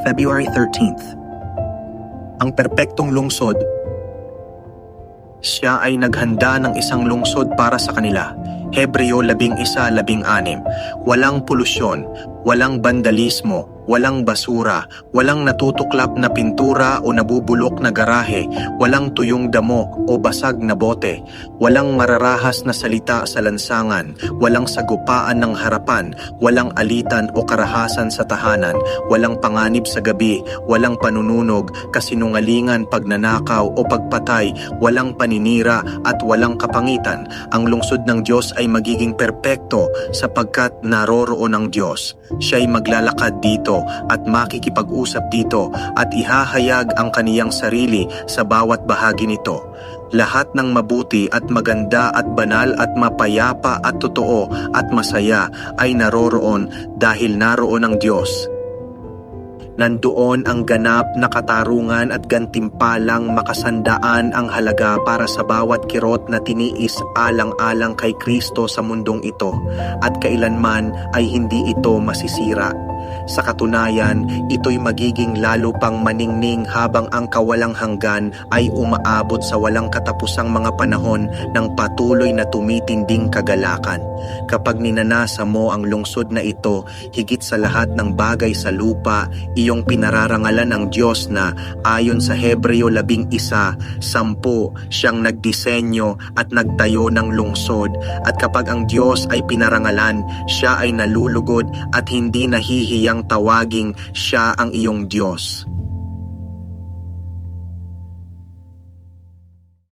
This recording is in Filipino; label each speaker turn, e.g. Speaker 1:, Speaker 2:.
Speaker 1: February 13th. Ang perpektong lungsod. Siya ay naghanda ng isang lungsod para sa kanila. Hebreo 11:16. Walang polusyon, walang bandalismo, walang basura, walang natutuklap na pintura o nabubulok na garahe, walang tuyong damo o basag na bote, walang mararahas na salita sa lansangan, walang sagupaan ng harapan, walang alitan o karahasan sa tahanan, walang panganib sa gabi, walang panununog, kasinungalingan, pagnanakaw o pagpatay, walang paninira at walang kapangitan. Ang lungsod ng Diyos ay magiging perpekto sapagkat naroroon ang Diyos. Siya'y maglalakad dito at makikipag-usap dito at ihahayag ang kaniyang sarili sa bawat bahagi nito. Lahat ng mabuti at maganda at banal at mapayapa at totoo at masaya ay naroroon dahil naroon ang Diyos. Nandoon ang ganap na katarungan at gantimpalang makasandaan ang halaga para sa bawat kirot na tiniis alang-alang kay Kristo sa mundong ito at kailanman ay hindi ito masisira. Sa katunayan, ito'y magiging lalo pang maningning habang ang kawalang hanggan ay umaabot sa walang katapusang mga panahon ng patuloy na tumitinding kagalakan. Kapag ninanasa mo ang lungsod na ito, higit sa lahat ng bagay sa lupa, iyong pinararangalan ang Diyos na ayon sa Hebreo 11:10, siyang nagdisenyo at nagtayo ng lungsod. At kapag ang Diyos ay pinarangalan, siya ay nalulugod at hindi nahihiyang tawaging siya ang iyong Diyos.